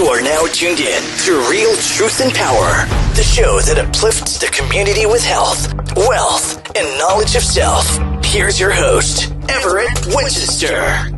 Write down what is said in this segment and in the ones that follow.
are now tuned in to Real Truth and Power, the show that uplifts the community with health, wealth, and knowledge of self. Here's your host, Everett Winchester.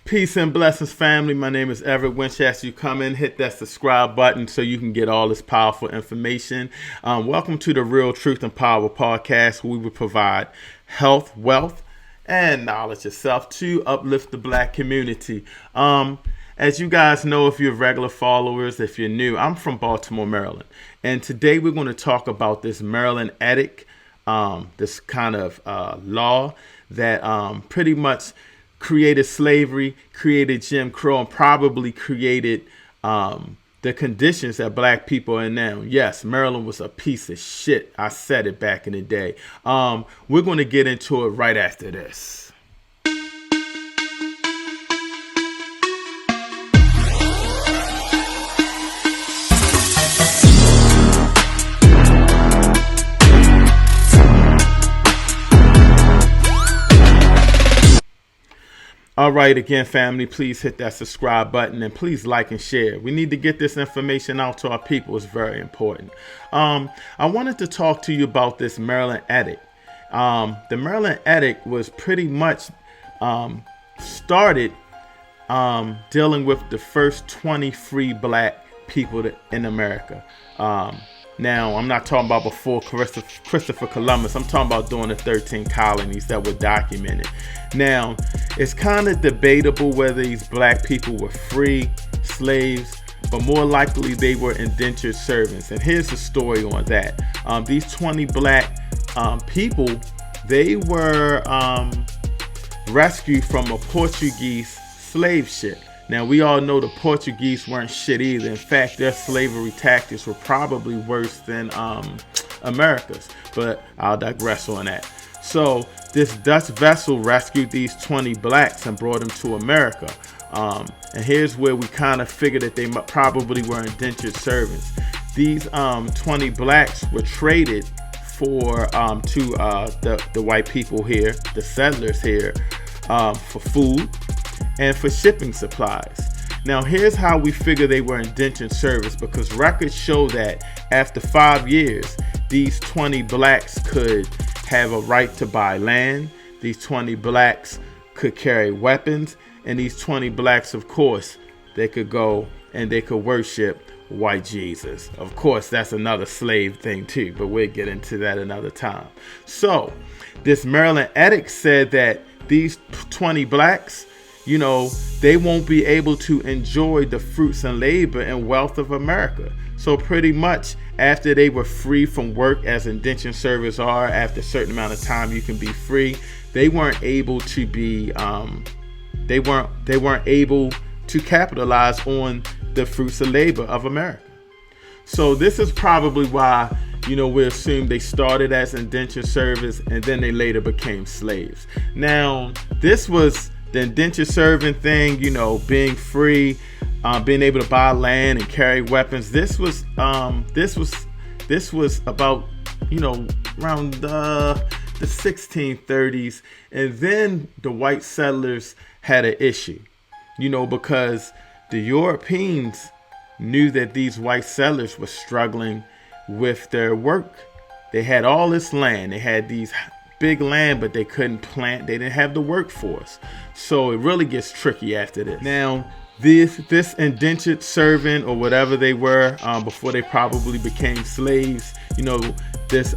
Peace and blessings, family. My name is Everett Winchester. You come in, hit that subscribe button so you can get all this powerful information. Welcome to the Real Truth and Power podcast, where we will provide health, wealth, and knowledge of self to uplift the Black community. As you guys know, if you're regular followers, if you're new, I'm from Baltimore, Maryland. And today we're going to talk about this Maryland Edict, this kind of law that pretty much created slavery, created Jim Crow, and probably created the conditions that Black people are in now. Yes, Maryland was a piece of shit. I said it back in the day. We're going to get into it right after this. All right, again, family, please hit that subscribe button and please like and share. We need to get this information out to our people. It's very important. I wanted to talk to you about this Maryland Edict. The Maryland Edict was pretty much started dealing with the first 20 free Black people in America. Now, I'm not talking about before Christopher Columbus. I'm talking about during the 13 colonies that were documented. Now, it's kind of debatable whether these Black people were free slaves, but more likely they were indentured servants. And here's the story on that. These 20 Black people, they were rescued from a Portuguese slave ship. Now, we all know the Portuguese weren't shit either. In fact, their slavery tactics were probably worse than America's, but I'll digress on that. So this Dutch vessel rescued these 20 Blacks and brought them to America. And here's where we kind of figured that they probably were indentured servants. These 20 Blacks were traded for the white people here, the settlers here, for food and for shipping supplies. Now, here's how we figure they were indentured servants, because records show that after 5 years, these 20 Blacks could have a right to buy land. These 20 Blacks could carry weapons, and these 20 Blacks, of course, they could go and they could worship white Jesus. Of course, that's another slave thing too, but we'll get into that another time. So this Maryland Edict said that these 20 Blacks, you know, they won't be able to enjoy the fruits and labor and wealth of America. So pretty much after they were free from work, as indentured servants are, after a certain amount of time you can be free, they weren't able to be they weren't able to capitalize on the fruits of labor of America. So this is probably why, you know, we assume they started as indentured servants and then they later became slaves. Now, this was the indentured servant thing, you know, being free, being able to buy land and carry weapons. This was about, you know, around the 1630s. And then the white settlers had an issue, you know, because the Europeans knew that these white settlers were struggling with their work. They had all this land. They had these big land, but they couldn't plant. They didn't have the workforce. So it really gets tricky after this. Now, this indentured servant or whatever they were before they probably became slaves, you know, this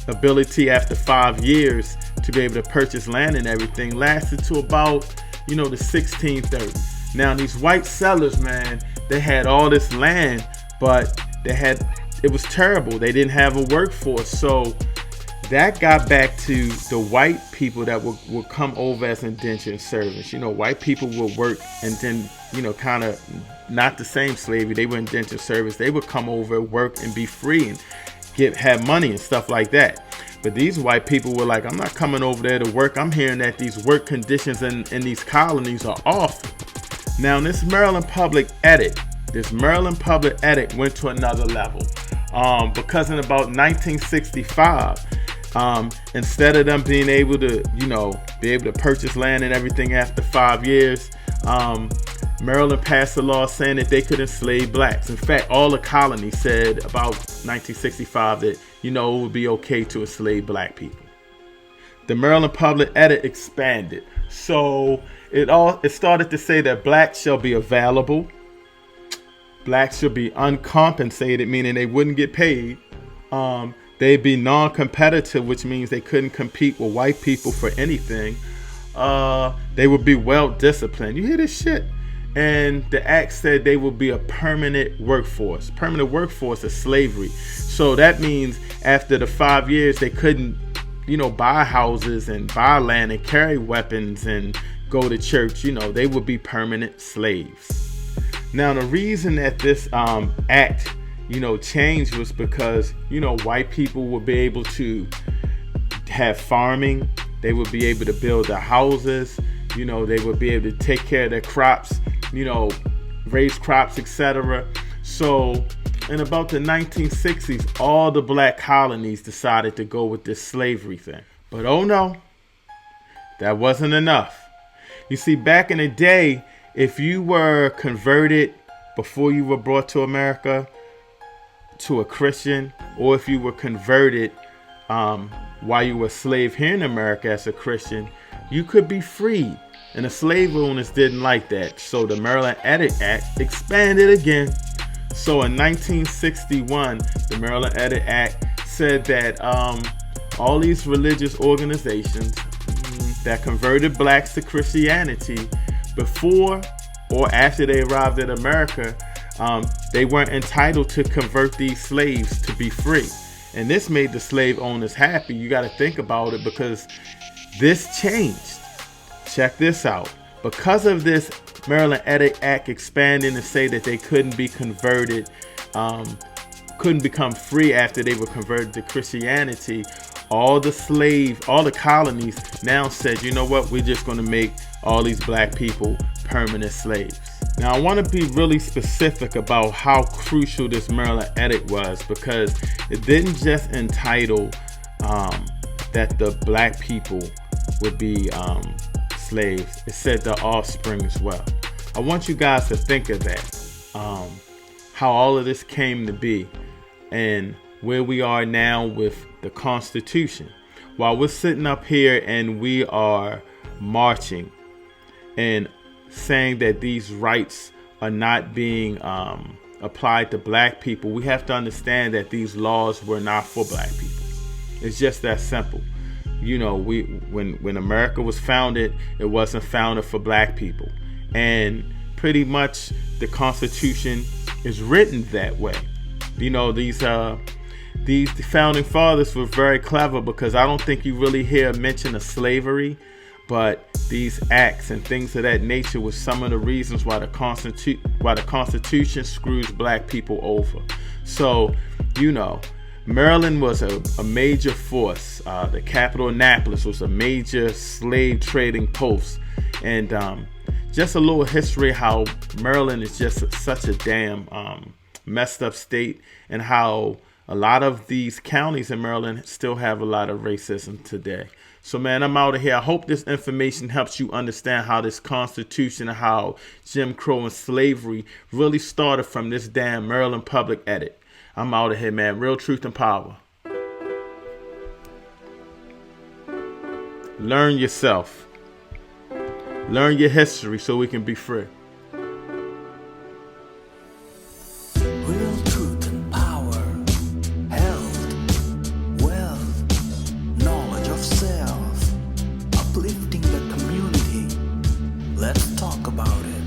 ability after 5 years to be able to purchase land and everything lasted to about, you know, the 1630s. Now, these white settlers, man, they had all this land, but it was terrible. They didn't have a workforce. So that got back to the white people that would come over as indentured servants. You know, white people would work and then, you know, kind of not the same slavery. They were indentured servants. They would come over, work, and be free. have money and stuff like that. But these white people were like, I'm not coming over there to work. I'm hearing that these work conditions in these colonies are awful. Now, this Maryland Public Edict went to another level. Because in about 1965, instead of them being able to, purchase land and everything after 5 years, Maryland passed a law saying that they could enslave blacks. In fact, all the colonies said about 1965 that, it would be okay to enslave black people. The Maryland Public Edict expanded. So it started to say that blacks shall be available. Blacks should be uncompensated, meaning they wouldn't get paid. They'd be non-competitive, which means they couldn't compete with white people for anything. They would be well-disciplined. You hear this shit? And the act said they would be a permanent workforce. Permanent workforce is slavery. So that means after the 5 years, they couldn't, buy houses and buy land and carry weapons and go to church. They would be permanent slaves. Now, the reason that this act, changed was because, white people would be able to have farming. They would be able to build their houses. They would be able to take care of their crops, raise crops, etc. So in about the 1960s, all the black colonies decided to go with this slavery thing. But oh no, that wasn't enough. You see, back in the day, if you were converted before you were brought to America to a Christian, or if you were converted while you were a slave here in America as a Christian, you could be freed. And the slave owners didn't like that. So the Maryland Edict Act expanded again. So in 1961, the Maryland Edict Act said that all these religious organizations that converted blacks to Christianity before or after they arrived in America, they weren't entitled to convert these slaves to be free. And this made the slave owners happy. You got to think about it, because this changed. Check this out. Because of this Maryland Edict Act expanding to say that they couldn't be converted, couldn't become free after they were converted to Christianity, all the colonies now said, you know what, we're just going to make all these black people permanent slaves. Now, I want to be really specific about how crucial this Maryland Edict was, because it didn't just entitle that the black people would be slaves. It said the offspring as well. I want you guys to think of that, how all of this came to be, and where we are now with the Constitution. While we're sitting up here and we are marching and saying that these rights are not being applied to black people, we have to understand that these laws were not for black people. It's just that simple. When America was founded, it wasn't founded for black people. And pretty much the Constitution is written that way. These founding fathers were very clever, because I don't think you really hear a mention of slavery, but these acts and things of that nature was some of the reasons why the Constitution screws black people over. So, Maryland was a major force. The capital, Annapolis, was a major slave trading post. And just a little history how Maryland is just such a damn messed up state, and how a lot of these counties in Maryland still have a lot of racism today. So, man, I'm out of here. I hope this information helps you understand how this Constitution and how Jim Crow and slavery really started from this damn Maryland Public Edict. I'm out of here, man. Real truth and power. Learn yourself. Learn your history so we can be free. Real truth and power, health, wealth, knowledge of self, uplifting the community. Let's talk about it.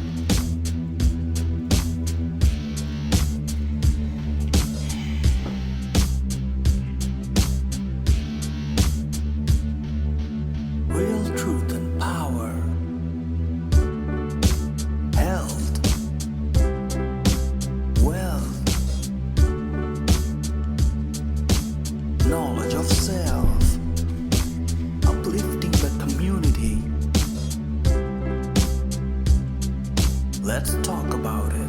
Real truth and power. Let's talk about it.